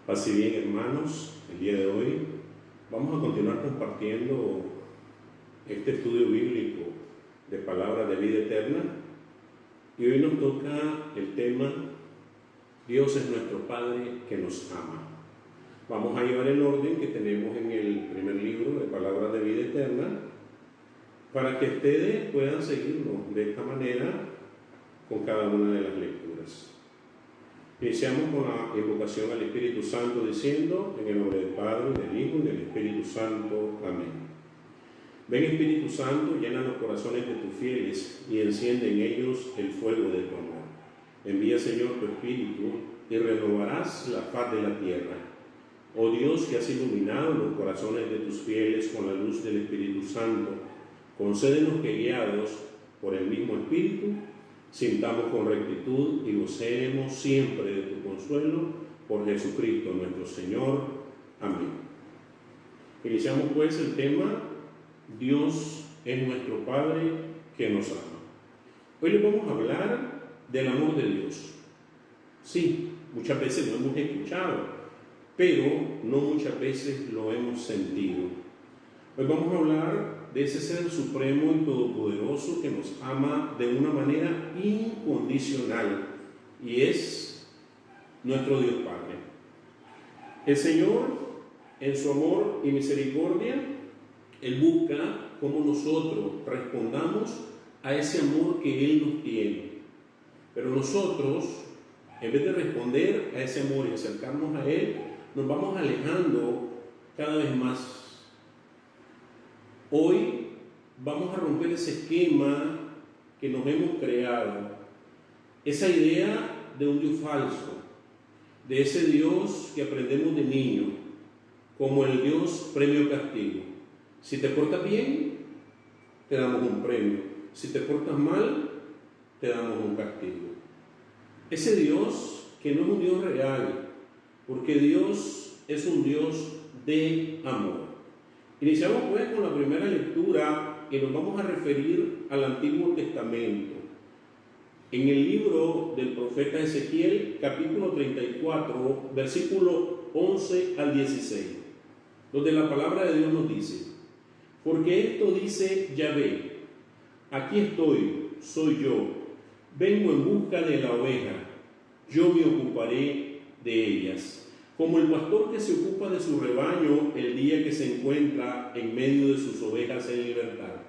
Paz y bien, hermanos, el día de hoy vamos a continuar compartiendo este estudio bíblico de palabras de vida eterna, y hoy nos toca el tema Dios es nuestro Padre que nos ama. Vamos a llevar el orden que tenemos en el primer libro de palabras de vida eterna para que ustedes puedan seguirnos de esta manera con cada una de las lecturas. Iniciamos con la invocación al Espíritu Santo diciendo: en el nombre del Padre, del Hijo y del Espíritu Santo. Amén. Ven, Espíritu Santo, llena los corazones de tus fieles y enciende en ellos el fuego de tu amor. Envía, Señor, tu Espíritu y renovarás la faz de la tierra. Oh Dios, que has iluminado los corazones de tus fieles con la luz del Espíritu Santo, concédenos que, guiados por el mismo Espíritu, sintamos con rectitud y gocemos siempre de tu consuelo por Jesucristo nuestro Señor. Amén. Iniciamos pues el tema Dios es nuestro Padre que nos ama. Hoy les vamos a hablar del amor de Dios. Sí, muchas veces lo hemos escuchado, pero no muchas veces lo hemos sentido. Hoy vamos a hablar de ese ser supremo y todopoderoso que nos ama de una manera incondicional, y es nuestro Dios Padre. El Señor, en su amor y misericordia, Él busca cómo nosotros respondamos a ese amor que Él nos tiene. Pero nosotros, en vez de responder a ese amor y acercarnos a Él, nos vamos alejando cada vez más. Hoy vamos a romper ese esquema que nos hemos creado, esa idea de un Dios falso, de ese Dios que aprendemos de niño, como el Dios premio-castigo. Si te portas bien, te damos un premio. Si te portas mal, te damos un castigo. Ese Dios que no es un Dios real, porque Dios es un Dios de amor. Iniciamos pues con la primera lectura y nos vamos a referir al Antiguo Testamento. En el libro del profeta Ezequiel, capítulo 34, versículo 11 al 16, donde la palabra de Dios nos dice: porque esto dice Yahvé, aquí estoy, soy yo, vengo en busca de la oveja, yo me ocuparé de ellas. Como el pastor que se ocupa de su rebaño el día que se encuentra en medio de sus ovejas en libertad.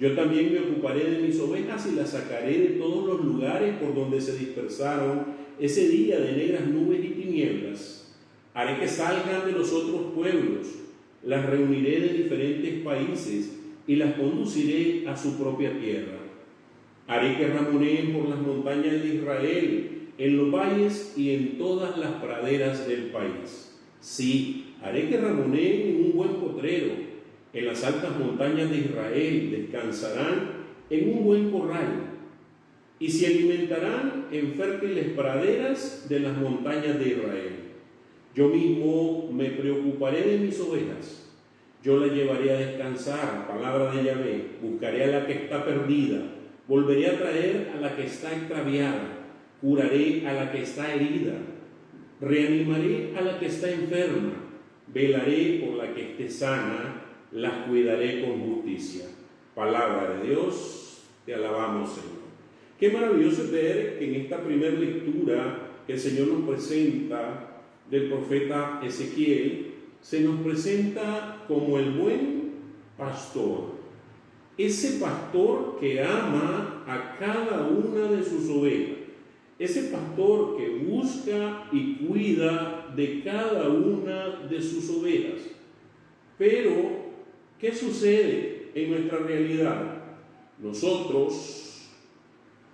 Yo también me ocuparé de mis ovejas y las sacaré de todos los lugares por donde se dispersaron ese día de negras nubes y tinieblas. Haré que salgan de los otros pueblos, las reuniré de diferentes países y las conduciré a su propia tierra. Haré que ramoneen por las montañas de Israel, en los valles y en todas las praderas del país. Sí, haré que ramoneen en un buen potrero, en las altas montañas de Israel descansarán en un buen corral, y se alimentarán en fértiles praderas de las montañas de Israel. Yo mismo me preocuparé de mis ovejas, yo las llevaré a descansar, palabra de Yahvé, buscaré a la que está perdida, volveré a traer a la que está extraviada, curaré a la que está herida, reanimaré a la que está enferma, velaré por la que esté sana, las cuidaré con justicia. Palabra de Dios, te alabamos, Señor. Qué maravilloso es ver que en esta primera lectura que el Señor nos presenta del profeta Ezequiel, se nos presenta como el buen pastor, ese pastor que ama a cada una de sus ovejas, ese pastor que busca y cuida de cada una de sus ovejas. Pero, ¿qué sucede en nuestra realidad? Nosotros,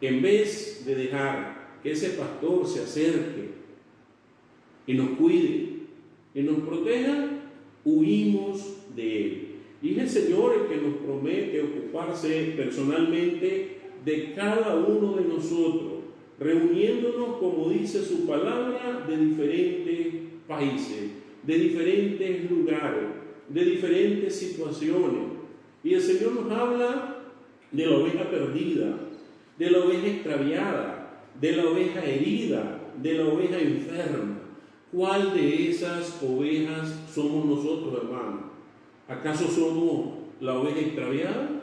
en vez de dejar que ese pastor se acerque y nos cuide y nos proteja, huimos de él. Y es el Señor el que nos promete ocuparse personalmente de cada uno de nosotros, reuniéndonos, como dice su palabra, de diferentes países, de diferentes lugares, de diferentes situaciones. Y el Señor nos habla de la oveja perdida, de la oveja extraviada, de la oveja herida, de la oveja enferma. ¿Cuál de esas ovejas somos nosotros, hermano? ¿Acaso somos la oveja extraviada?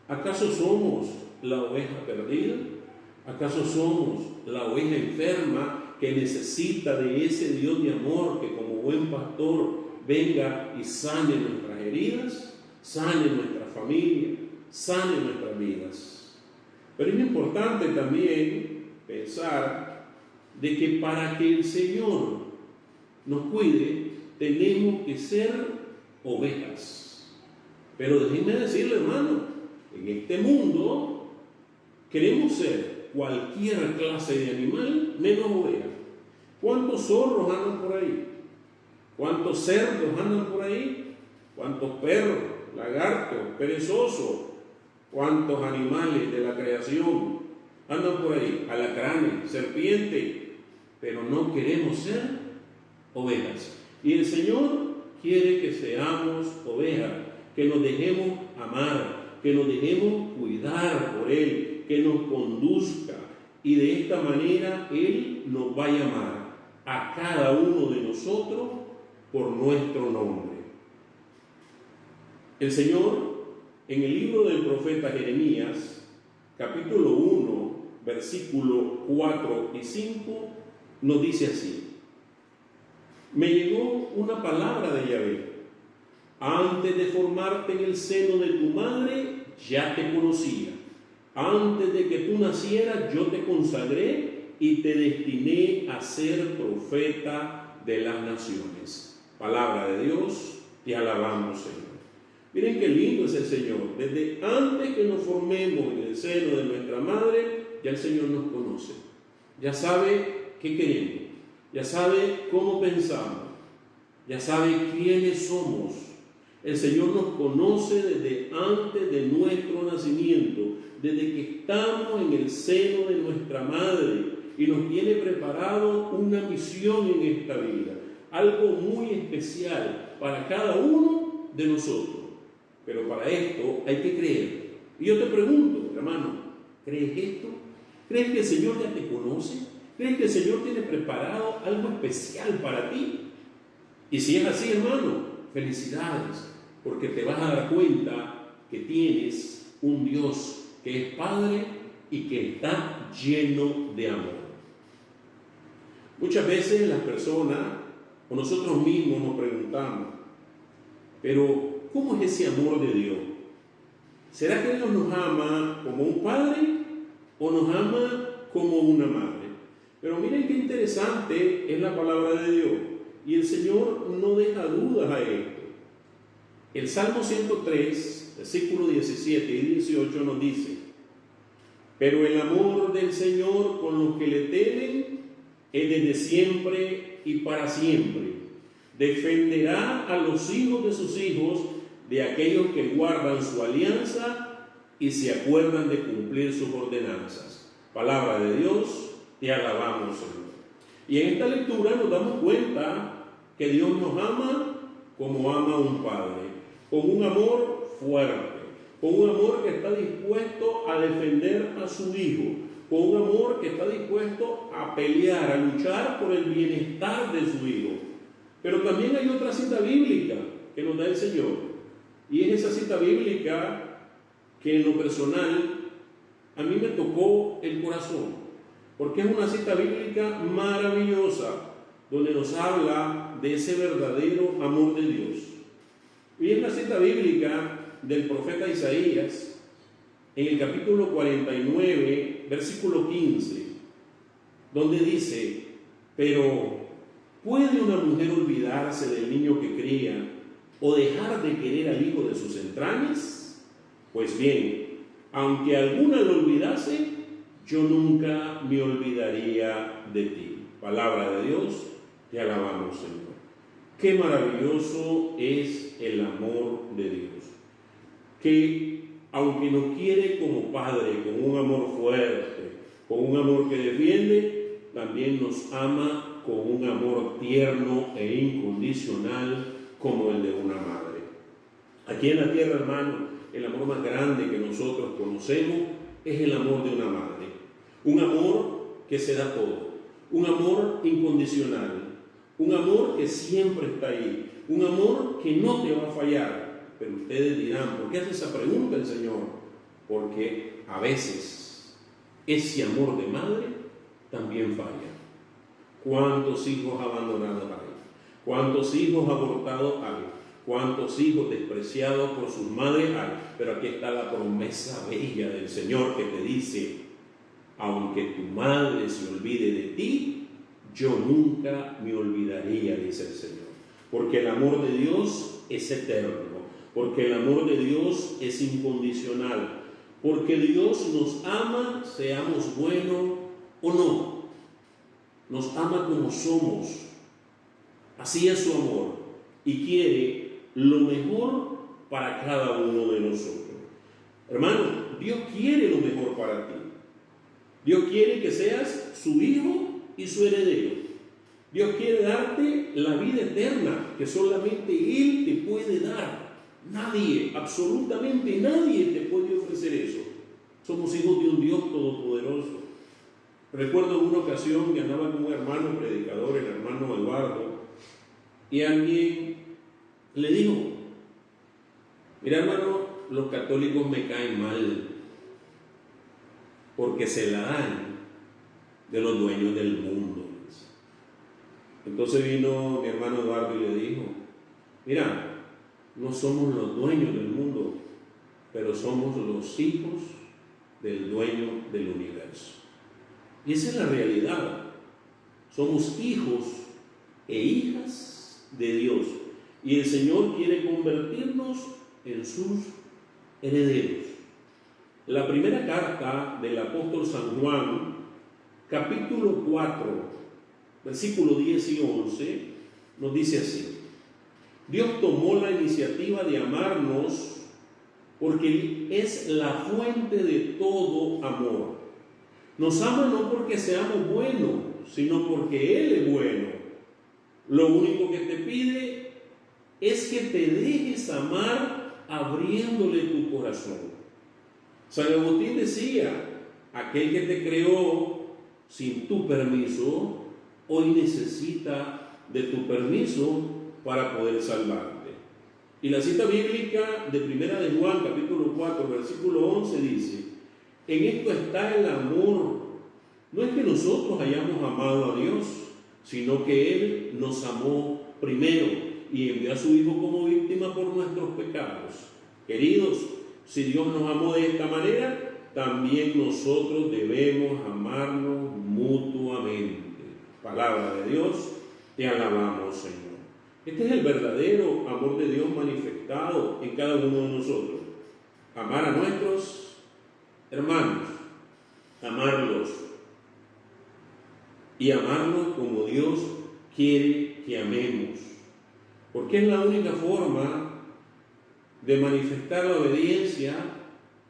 ¿Acaso somos la oveja perdida? ¿Acaso somos la oveja enferma que necesita de ese Dios de amor que como buen pastor venga y sane nuestras heridas, sane nuestra familia, sane nuestras vidas? Pero es importante también pensar de que para que el Señor nos cuide, tenemos que ser ovejas. Pero déjenme decirle, hermano, en este mundo queremos ser cualquier clase de animal menos oveja. ¿Cuántos zorros andan por ahí? ¿Cuántos cerdos andan por ahí? ¿Cuántos perros, lagartos, perezosos? ¿Cuántos animales de la creación andan por ahí? Alacranes, serpientes. Pero no queremos ser ovejas. Y el Señor quiere que seamos ovejas, que nos dejemos amar, que nos dejemos cuidar por Él, que nos conduzca. Y de esta manera Él nos va a llamar a cada uno de nosotros por nuestro nombre. El Señor, en el libro del profeta Jeremías, capítulo 1, versículos 4 y 5, nos dice así: me llegó una palabra de Yahvé. Antes de formarte en el seno de tu madre, ya te conocía. Antes de que tú nacieras, yo te consagré y te destiné a ser profeta de las naciones. Palabra de Dios, te alabamos, Señor. Miren qué lindo es el Señor. Desde antes que nos formemos en el seno de nuestra madre, ya el Señor nos conoce. Ya sabe qué queremos. Ya sabe cómo pensamos. Ya sabe quiénes somos. El Señor nos conoce desde antes de nuestro nacimiento, desde que estamos en el seno de nuestra madre, y nos tiene preparado una misión en esta vida, algo muy especial para cada uno de nosotros. Pero para esto hay que creer. Y yo te pregunto, hermano, ¿crees esto? ¿Crees que el Señor ya te conoce? ¿Crees que el Señor tiene preparado algo especial para ti? Y si es así, hermano, felicidades, porque te vas a dar cuenta que tienes un Dios que es Padre y que está lleno de amor. Muchas veces las personas o nosotros mismos nos preguntamos, pero ¿cómo es ese amor de Dios? ¿Será que Dios nos ama como un padre o nos ama como una madre? Pero miren qué interesante es la palabra de Dios, y el Señor no deja dudas a esto. El Salmo 103, versículos 17 y 18 nos dice: pero el amor del Señor con los que le temen es desde siempre y para siempre. Defenderá a los hijos de sus hijos, de aquellos que guardan su alianza y se acuerdan de cumplir sus ordenanzas. Palabra de Dios, te alabamos, Señor. Y en esta lectura nos damos cuenta que Dios nos ama como ama un padre, con un amor fuerte, con un amor que está dispuesto a defender a su hijo, con un amor que está dispuesto a pelear, a luchar por el bienestar de su hijo. Pero también hay otra cita bíblica que nos da el Señor, y es esa cita bíblica que en lo personal a mí me tocó el corazón, porque es una cita bíblica maravillosa, donde nos habla de ese verdadero amor de Dios. Y es la cita bíblica del profeta Isaías, en el capítulo 49, versículo 15, donde dice: pero ¿puede una mujer olvidarse del niño que cría o dejar de querer al hijo de sus entrañas? Pues bien, aunque alguna lo olvidase, yo nunca me olvidaría de ti. Palabra de Dios, te alabamos, Señor. Qué maravilloso es el amor de Dios, que aunque nos quiere como Padre, con un amor fuerte, con un amor que defiende, también nos ama con un amor tierno e incondicional como el de una madre. Aquí en la tierra, hermano, el amor más grande que nosotros conocemos es el amor de una madre. Un amor que se da todo, un amor incondicional, un amor que siempre está ahí, un amor que no te va a fallar. Pero ustedes dirán, ¿por qué hace esa pregunta el Señor? Porque a veces ese amor de madre también falla. ¿Cuántos hijos abandonados hay? ¿Cuántos hijos abortados hay? ¿Cuántos hijos despreciados por sus madres hay? Pero aquí está la promesa bella del Señor que te dice: aunque tu madre se olvide de ti, yo nunca me olvidaría, dice el Señor. Porque el amor de Dios es eterno, porque el amor de Dios es incondicional, porque Dios nos ama, seamos buenos o no. Nos ama como somos. Así es su amor y quiere lo mejor para cada uno de nosotros. Hermano, Dios quiere lo mejor para ti. Dios quiere que seas su hijo y su heredero. Dios quiere darte la vida eterna que solamente Él te puede dar. Nadie, absolutamente nadie te puede ofrecer eso. Somos hijos de un Dios todopoderoso. Recuerdo en una ocasión que andaba con un hermano predicador, el hermano Eduardo, y alguien le dijo: mira, hermano, los católicos me caen mal porque se la dan de los dueños del mundo. Entonces vino mi hermano Eduardo y le dijo: mira, no somos los dueños del mundo, pero somos los hijos del dueño del universo. Y esa es la realidad. Somos hijos e hijas de Dios. Y el Señor quiere convertirnos en sus herederos. La primera carta del apóstol San Juan, capítulo 4, versículos 10 y 11, nos dice así: Dios tomó la iniciativa de amarnos porque es la fuente de todo amor. Nos ama no porque seamos buenos, sino porque Él es bueno. Lo único que te pide es que te dejes amar abriéndole tu corazón. San Agustín decía: aquel que te creó sin tu permiso, hoy necesita de tu permiso para poder salvarte. Y la cita bíblica de Primera de Juan, capítulo 4, versículo 11 dice: en esto está el amor. No es que nosotros hayamos amado a Dios, sino que Él nos amó primero y envió a su Hijo como víctima por nuestros pecados. Queridos, si Dios nos amó de esta manera, también nosotros debemos amarnos mutuamente. Palabra de Dios, te alabamos, Señor. Este es el verdadero amor de Dios manifestado en cada uno de nosotros. Amar a nuestros hermanos, amarlos y amarlos como Dios quiere que amemos, porque es la única forma de manifestar la obediencia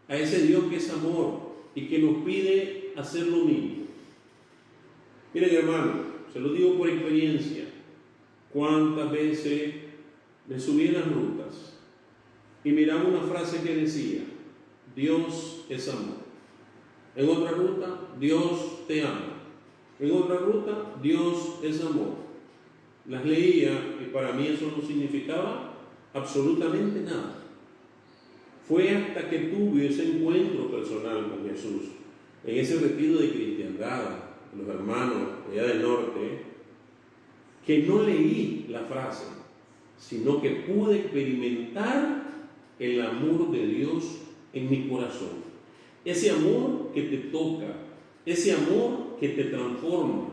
a ese Dios que es amor y que nos pide hacer lo mismo. Miren, hermano, se lo digo por experiencia. Cuántas veces me subí en las rutas y miraba una frase que decía: Dios es amor. En otra ruta, Dios te ama. En otra ruta, Dios es amor. Las leía y para mí eso no significaba absolutamente nada. Fue hasta que tuve ese encuentro personal con Jesús, en ese retiro de cristiandad, los hermanos allá del norte, que no leí la frase, sino que pude experimentar el amor de Dios en mi corazón. Ese amor que te toca, ese amor que te transforma,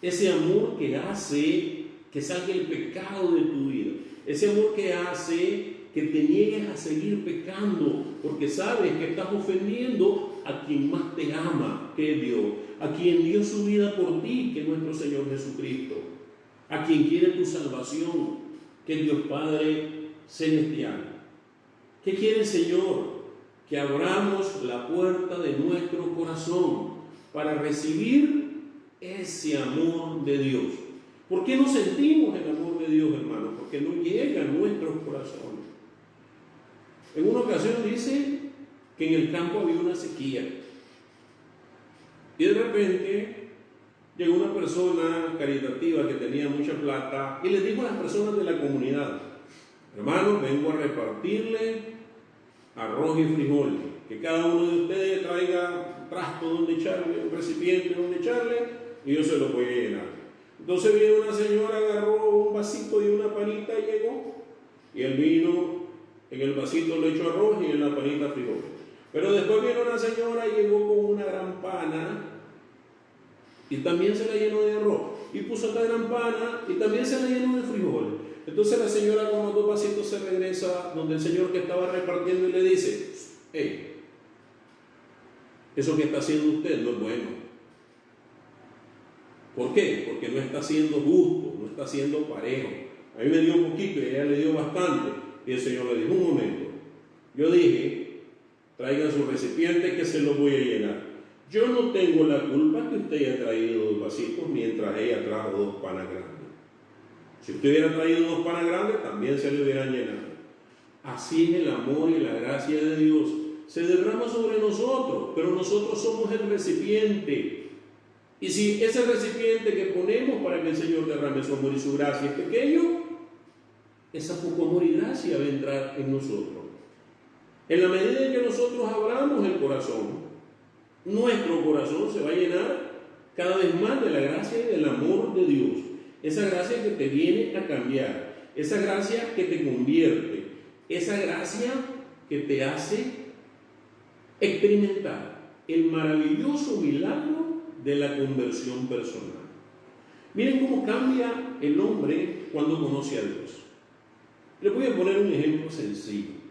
ese amor que hace que salga el pecado de tu vida, ese amor que hace que te niegues a seguir pecando, porque sabes que estás ofendiendo a quien más te ama, que es Dios, a quien dio su vida por ti, que es nuestro Señor Jesucristo, a quien quiere tu salvación, que es Dios Padre Celestial. ¿Qué quiere el Señor? Que abramos la puerta de nuestro corazón para recibir ese amor de Dios. ¿Por qué no sentimos el amor de Dios, hermanos? Porque no llega a nuestros corazones. En una ocasión dice que en el campo había una sequía. Y de repente llegó una persona caritativa que tenía mucha plata y le dijo a las personas de la comunidad: hermanos, vengo a repartirle arroz y frijol, que cada uno de ustedes traiga un trasto donde echarle, un recipiente donde echarle, y yo se lo voy a llenar. Entonces vino una señora, agarró un vasito y una panita y llegó, y el vino, en el vasito le echó arroz y en la panita frijol. Pero después vino una señora y llegó con una gran pana y también se la llenó de arroz, y puso otra gran pana y también se la llenó de frijol. Entonces la señora con los dos vasitos se regresa donde el señor que estaba repartiendo y le dice: hey, eso que está haciendo usted no es bueno. ¿Por qué? Porque no está siendo justo, no está siendo parejo. A mí me dio un poquito y a ella le dio bastante. Y el señor le dijo: un momento, yo dije, traigan su recipiente que se los voy a llenar. Yo no tengo la culpa que usted haya traído dos vasitos mientras ella trajo dos panas grandes. Si usted hubiera traído dos panas grandes, también se le hubieran llenado. Así es el amor y la gracia de Dios. Se derrama sobre nosotros, pero nosotros somos el recipiente. Y si ese recipiente que ponemos para que el Señor derrame su amor y su gracia es pequeño, esa poco amor y gracia va a entrar en nosotros. En la medida en que nosotros abramos el corazón, nuestro corazón se va a llenar cada vez más de la gracia y del amor de Dios. Esa gracia que te viene a cambiar, esa gracia que te convierte, esa gracia que te hace experimentar el maravilloso milagro de la conversión personal. Miren cómo cambia el hombre cuando conoce a Dios. Les voy a poner un ejemplo sencillo.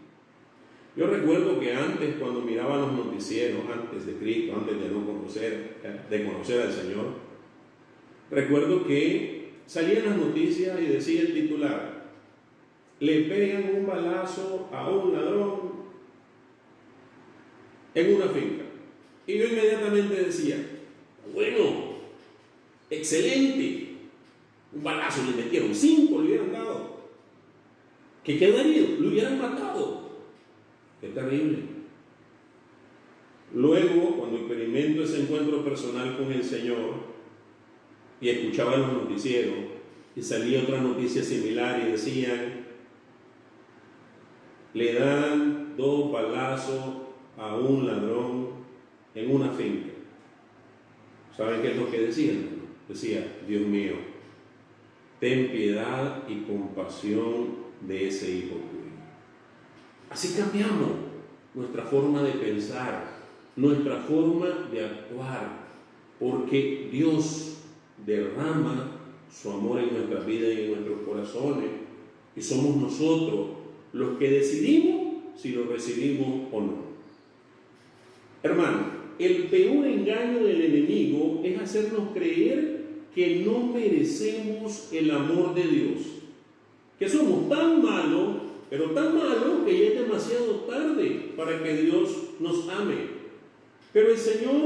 Yo recuerdo que antes, cuando miraba los noticieros, antes de Cristo, antes de conocer al Señor, recuerdo que salían las noticias y decía el titular: le pegan un balazo a un ladrón en una finca. Y yo inmediatamente decía: bueno, excelente, un balazo le metieron, 5 le hubieran dado, ¿qué quedaría? Lo hubieran matado. Qué terrible. Luego, cuando experimento ese encuentro personal con el Señor y escuchaba los noticieros y salía otra noticia similar y decían: le dan 2 balazos a un ladrón en una finca. ¿Saben qué es lo que decían? Decía: Dios mío, ten piedad y compasión de ese hijo tuyo. Así cambiamos nuestra forma de pensar, nuestra forma de actuar, porque Dios derrama su amor en nuestras vidas y en nuestros corazones, y somos nosotros los que decidimos si lo recibimos o no. Hermano, el peor engaño del enemigo es hacernos creer que no merecemos el amor de Dios, que somos tan malos, pero tan malos que ya es demasiado tarde para que Dios nos ame. Pero el Señor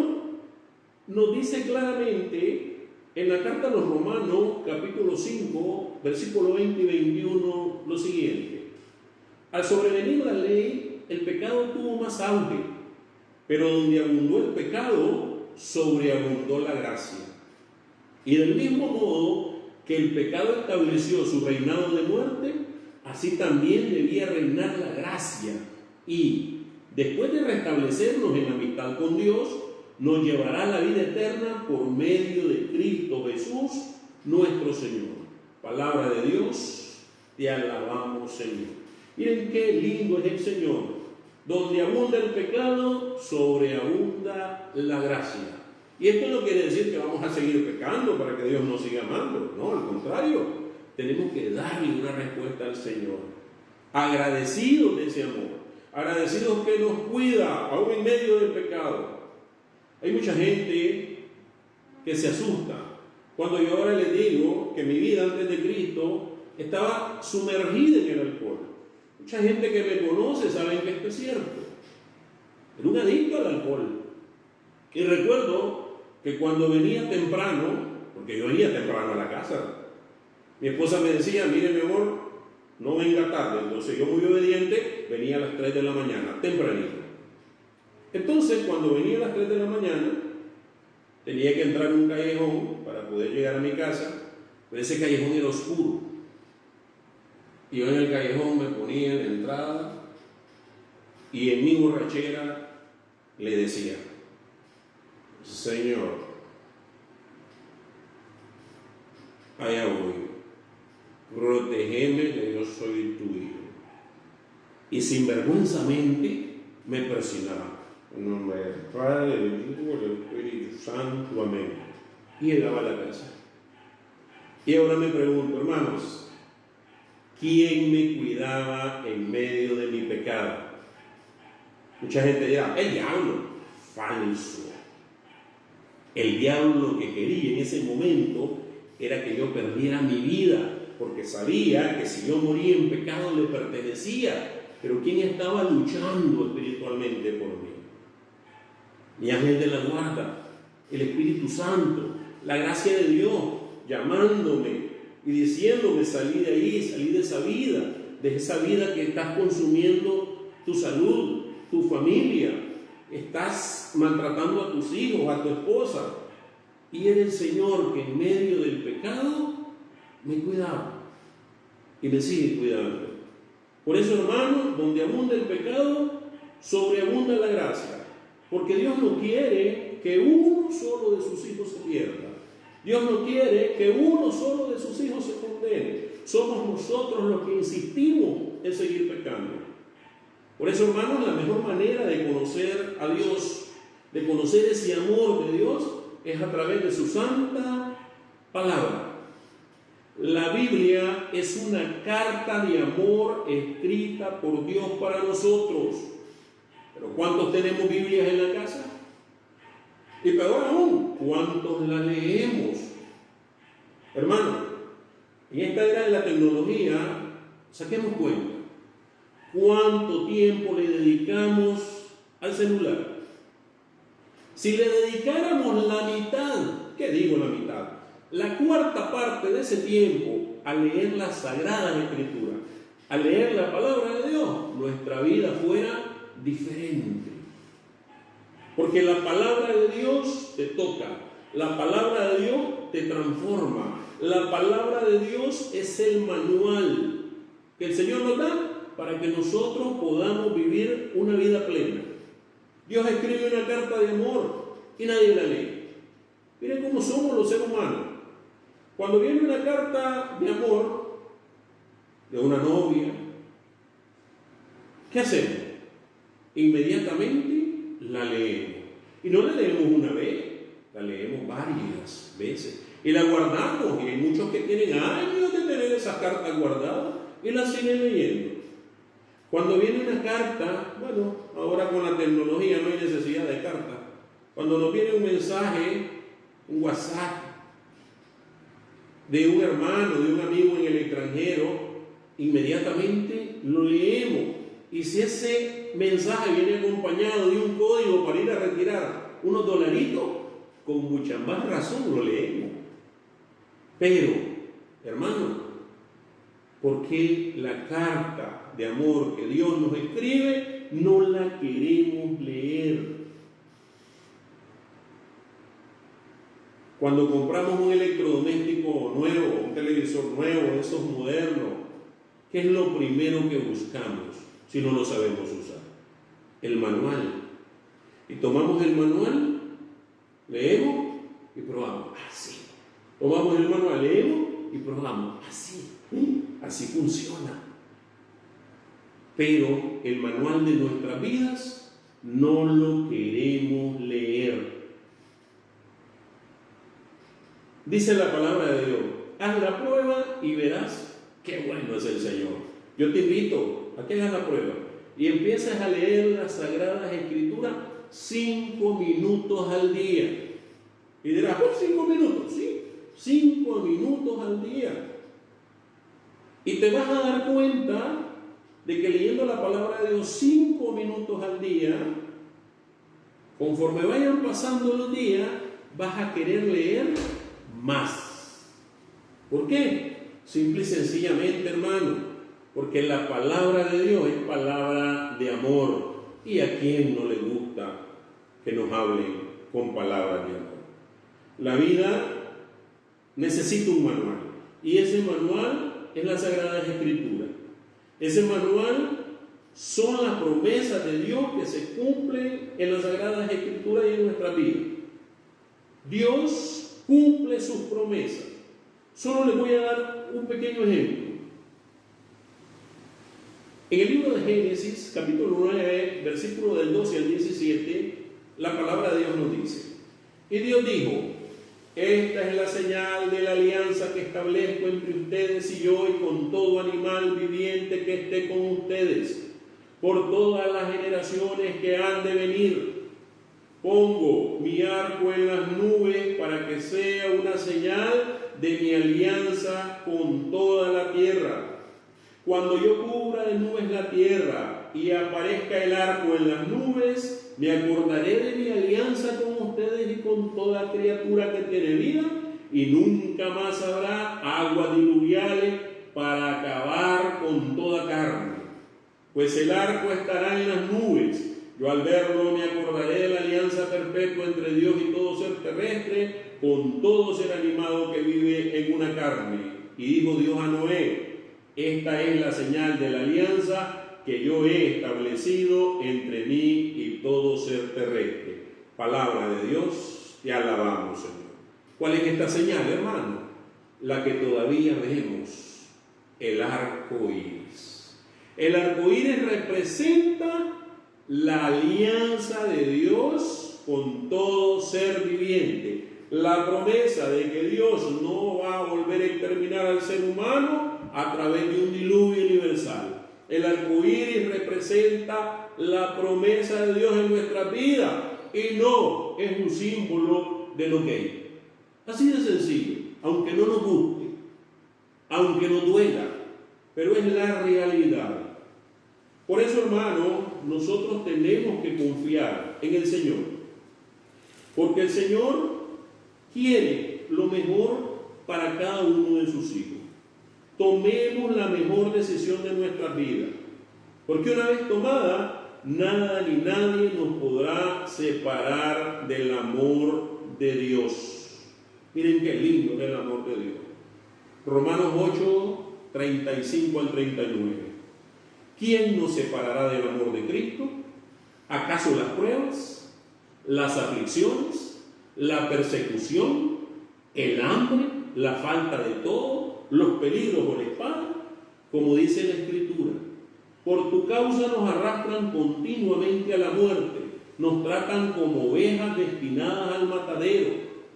nos dice claramente en la carta a los Romanos, capítulo 5, versículo 20 y 21, lo siguiente: al sobrevenir la ley, el pecado tuvo más auge, pero donde abundó el pecado, sobreabundó la gracia. Y del mismo modo que el pecado estableció su reinado de muerte, así también debía reinar la gracia, y después de restablecernos en amistad con Dios, nos llevará a la vida eterna por medio de Cristo Jesús, nuestro Señor. Palabra de Dios, te alabamos, Señor. Miren qué lindo es el Señor. Donde abunda el pecado, sobreabunda la gracia. Y esto no quiere decir que vamos a seguir pecando para que Dios nos siga amando. No, al contrario. Tenemos que darle una respuesta al Señor, agradecidos de ese amor, agradecidos que nos cuida aún en medio del pecado. Hay mucha gente que se asusta cuando yo ahora les digo que mi vida antes de Cristo estaba sumergida en el alcohol. Mucha gente que me conoce sabe que esto es cierto. Era un adicto al alcohol. Y recuerdo que cuando venía temprano, porque yo venía temprano a la casa, mi esposa me decía: mire mi amor, no venga tarde. Entonces yo, muy obediente, venía a las 3 de la mañana, tempranito. Entonces cuando venía a las 3 de la mañana, tenía que entrar en un callejón para poder llegar a mi casa, pero ese callejón era oscuro. Y yo en el callejón me ponía en la entrada y en mi borrachera le decía: Señor, allá voy, protégeme que yo soy tu hijo. Y sinvergüenzamente me presionaba: en nombre del Padre, del Hijo, del Espíritu Santo, amén. Y llegaba a la casa. Y ahora me pregunto, hermanos, ¿quién me cuidaba en medio de mi pecado? Mucha gente dirá: el diablo. Falso. El diablo lo que quería en ese momento era que yo perdiera mi vida, porque sabía que si yo moría en pecado le pertenecía. Pero ¿quién estaba luchando espiritualmente por mí? Mi ángel de la guarda, el Espíritu Santo, la gracia de Dios, llamándome y diciéndome: salí de ahí, salí de esa vida que estás consumiendo tu salud, tu familia, estás maltratando a tus hijos, a tu esposa. Y era el Señor que en medio del pecado me cuidaba y me sigue cuidando. Por eso, hermanos, donde abunda el pecado, sobreabunda la gracia. Porque Dios no quiere que uno solo de sus hijos se pierda. Dios no quiere que uno solo de sus hijos se condene. Somos nosotros los que insistimos en seguir pecando. Por eso, hermanos, la mejor manera de conocer a Dios, de conocer ese amor de Dios, es a través de su santa palabra. La Biblia es una carta de amor escrita por Dios para nosotros. Pero ¿cuántos tenemos Biblias en la casa? Y peor aún, ¿cuántos la leemos? Hermano, en esta era de la tecnología, saquemos cuenta. ¿Cuánto tiempo le dedicamos al celular? Si le dedicáramos la mitad, ¿qué digo la mitad? La cuarta parte de ese tiempo a leer las Sagradas Escrituras, a leer la palabra de Dios, nuestra vida fuera diferente. Porque la palabra de Dios te toca, la palabra de Dios te transforma, la palabra de Dios es el manual que el Señor nos da para que nosotros podamos vivir una vida plena. Dios escribe una carta de amor y nadie la lee. Miren cómo somos los seres humanos. Cuando viene una carta de amor de una novia, ¿qué hacemos? Inmediatamente la leemos. Y no la leemos una vez, la leemos varias veces. Y la guardamos. Y hay muchos que tienen años de tener esas cartas guardadas y las siguen leyendo. Cuando viene una carta, bueno, ahora con la tecnología no hay necesidad de carta. Cuando nos viene un mensaje, un WhatsApp, de un hermano, de un amigo en el extranjero, inmediatamente lo leemos. Y si ese mensaje viene acompañado de un código para ir a retirar unos dolaritos, con mucha más razón lo leemos. Pero, hermano, ¿por qué la carta de amor que Dios nos escribe no la queremos leer? Cuando compramos un electrodoméstico nuevo, un televisor nuevo, esos modernos, ¿qué es lo primero que buscamos si no lo sabemos usar? El manual. Y tomamos el manual, leemos y probamos. Así. Tomamos el manual, leemos y probamos. Así. Así funciona. Pero el manual de nuestras vidas no lo queremos leer. Dice la palabra de Dios: haz la prueba y verás qué bueno es el Señor. Yo te invito a que hagas la prueba y empieces a leer las Sagradas Escrituras 5 minutos al día. Y dirás: ¿por 5 minutos? Sí, 5 minutos al día. Y te vas a dar cuenta de que leyendo la palabra de Dios 5 minutos al día, conforme vayan pasando los días, vas a querer leer más. ¿Por qué? Simple y sencillamente, hermano, porque la palabra de Dios es palabra de amor. ¿Y a quién no le gusta que nos hablen con palabras de amor? La vida necesita un manual, y ese manual es la Sagrada Escritura. Ese manual son las promesas de Dios que se cumplen en las Sagradas Escrituras y en nuestra vida. Dios cumple sus promesas. Solo les voy a dar un pequeño ejemplo. En el libro de Génesis, capítulo 9, versículo del 12 al 17, la palabra de Dios nos dice: y Dios dijo: esta es la señal de la alianza que establezco entre ustedes y yo, y con todo animal viviente que esté con ustedes, por todas las generaciones que han de venir. Pongo mi arco en las nubes para que sea una señal de mi alianza con toda la tierra. Cuando yo cubra de nubes la tierra y aparezca el arco en las nubes, me acordaré de mi alianza con ustedes y con toda criatura que tiene vida, y nunca más habrá aguas diluviales para acabar con toda carne. Pues el arco estará en las nubes. Yo al verlo me acordaré de la alianza perpetua entre Dios y todo ser terrestre, con todo ser animado que vive en una carne. Y dijo Dios a Noé: esta es la señal de la alianza que yo he establecido entre mí y todo ser terrestre. Palabra de Dios, te alabamos, Señor. ¿Cuál es esta señal, hermano? La que todavía vemos, el arco iris. El arco iris representa la alianza de Dios con todo ser viviente. La promesa de que Dios no va a volver a exterminar al ser humano a través de un diluvio universal. El arco iris representa la promesa de Dios en nuestra vida y no es un símbolo de lo gay. Así de sencillo, aunque no nos guste, aunque nos duela, pero es la realidad. Por eso, hermano, nosotros tenemos que confiar en el Señor, porque el Señor quiere lo mejor para cada uno de sus hijos. Tomemos la mejor decisión de nuestras vidas, porque una vez tomada, nada ni nadie nos podrá separar del amor de Dios. Miren qué lindo es el amor de Dios. Romanos 8, 35 al 39. ¿Quién nos separará del amor de Cristo? ¿Acaso las pruebas, las aflicciones, la persecución, el hambre, la falta de todo, los peligros o la espada? Como dice la Escritura: por tu causa nos arrastran continuamente a la muerte, nos tratan como ovejas destinadas al matadero,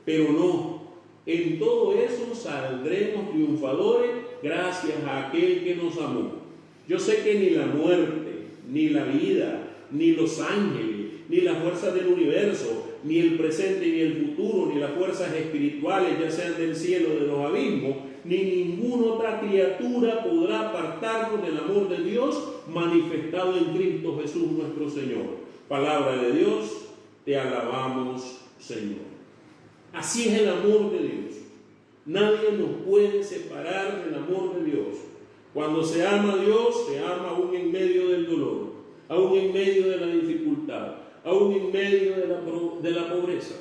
pero no, en todo eso saldremos triunfadores gracias a aquel que nos amó. Yo sé que ni la muerte, ni la vida, ni los ángeles, ni las fuerzas del universo, ni el presente ni el futuro, ni las fuerzas espirituales, ya sean del cielo o de los abismos, ni ninguna otra criatura podrá apartarnos del amor de Dios manifestado en Cristo Jesús nuestro Señor. Palabra de Dios, te alabamos, Señor. Así es el amor de Dios. Nadie nos puede separar del amor de Dios. Cuando se ama a Dios, se ama aún en medio del dolor, aún en medio de la dificultad, aún en medio de la pobreza,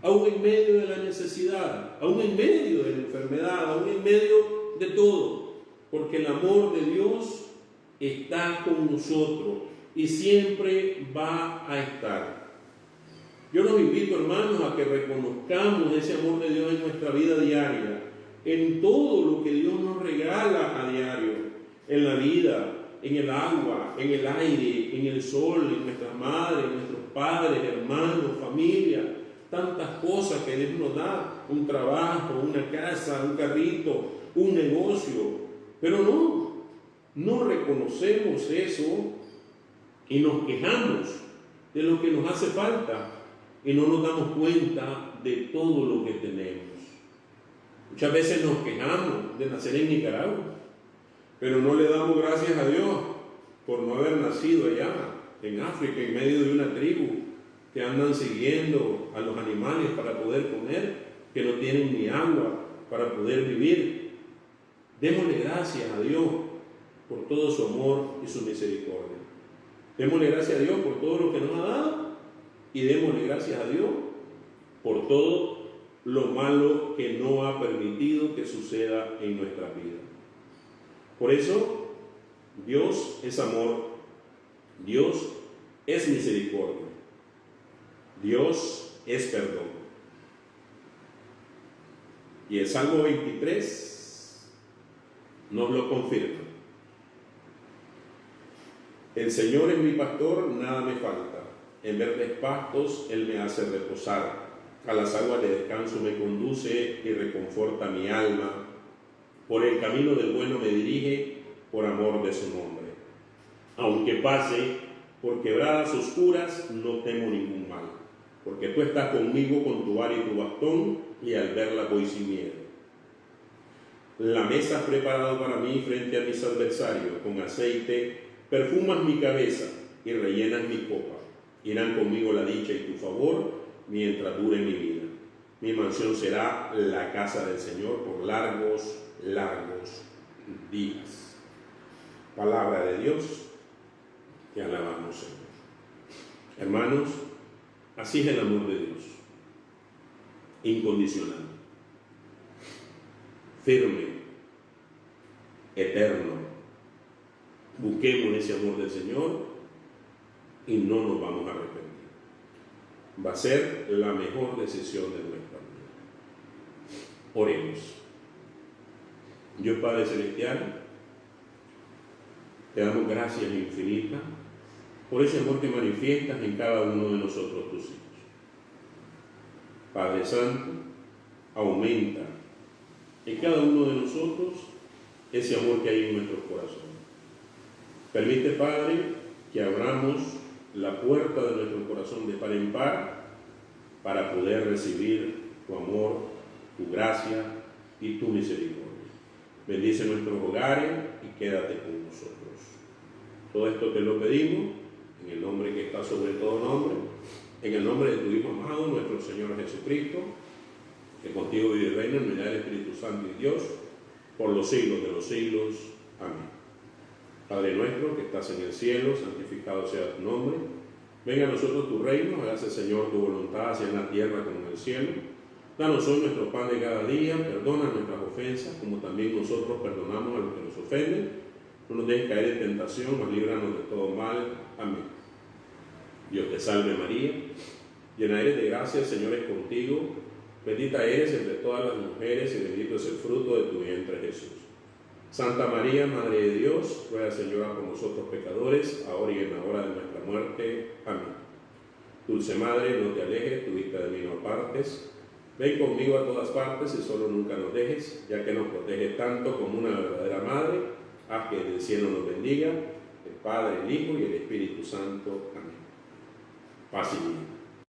aún en medio de la necesidad, aún en medio de la enfermedad, aún en medio de todo, porque el amor de Dios está con nosotros y siempre va a estar. Yo los invito, hermanos, a que reconozcamos ese amor de Dios en nuestra vida diaria, en todo lo que Dios nos regala a diario, en la vida, en el agua, en el aire, en el sol, en nuestras madres, en nuestros padres, hermanos, familia, tantas cosas que Dios nos da, un trabajo, una casa, un carrito, un negocio, pero no reconocemos eso y nos quejamos de lo que nos hace falta y no nos damos cuenta de todo lo que tenemos. Muchas veces nos quejamos de nacer en Nicaragua, pero no le damos gracias a Dios por no haber nacido allá en África, en medio de una tribu que andan siguiendo a los animales para poder comer, que no tienen ni agua para poder vivir. Démosle gracias a Dios por todo su amor y su misericordia. Démosle gracias a Dios por todo lo que nos ha dado y démosle gracias a Dios por todo lo malo que no ha permitido que suceda en nuestra vida. Por eso, Dios es amor, Dios es misericordia, Dios es perdón. Y el Salmo 23 nos lo confirma. El Señor es mi pastor, nada me falta. En verdes pastos Él me hace reposar. A las aguas de descanso me conduce y reconforta mi alma. Por el camino del bueno me dirige, por amor de su nombre. Aunque pase por quebradas oscuras, no temo ningún mal, porque tú estás conmigo con tu vara y tu bastón, y al verla voy sin miedo. La mesa has preparado para mí frente a mis adversarios, con aceite perfumas mi cabeza y rellenas mi copa. Irán conmigo la dicha y tu favor mientras dure mi vida. Mi mansión será la casa del Señor por largos, largos días. Palabra de Dios, te alabamos, Señor. Hermanos, así es el amor de Dios, incondicional, firme, eterno. Busquemos ese amor del Señor y no nos vamos a arrepentir. Va a ser la mejor decisión de nuestra vida. Oremos. Dios Padre Celestial, te damos gracias infinitas por ese amor que manifiestas en cada uno de nosotros, tus hijos. Padre Santo, aumenta en cada uno de nosotros ese amor que hay en nuestros corazones. Permite, Padre, que abramos la puerta de nuestro corazón de par en par para poder recibir tu amor, tu gracia y tu misericordia. Bendice nuestros hogares y quédate con nosotros. Todo esto te lo pedimos en el nombre que está sobre todo nombre, en el nombre de tu Hijo amado, nuestro Señor Jesucristo, que contigo vive y reina en unidad del Espíritu Santo y Dios, por los siglos de los siglos. Amén. Padre nuestro que estás en el cielo, santificado sea tu nombre. Venga a nosotros tu reino, hágase, Señor, tu voluntad, así en la tierra como en el cielo. Danos hoy nuestro pan de cada día, perdona nuestras ofensas, como también nosotros perdonamos a los que nos ofenden. No nos dejes caer en tentación, mas líbranos de todo mal. Amén. Dios te salve María, llena eres de gracia, el Señor es contigo. Bendita eres entre todas las mujeres y bendito es el fruto de tu vientre, Jesús. Santa María, Madre de Dios, ruega, Señora, por nosotros pecadores, ahora y en la hora de nuestra muerte. Amén. Dulce Madre, no te alejes, tu vista de mí no apartes. Ven conmigo a todas partes y solo nunca nos dejes, ya que nos protege tanto como una verdadera Madre. Haz que el cielo nos bendiga, el Padre, el Hijo y el Espíritu Santo. Amén. Paz y bien.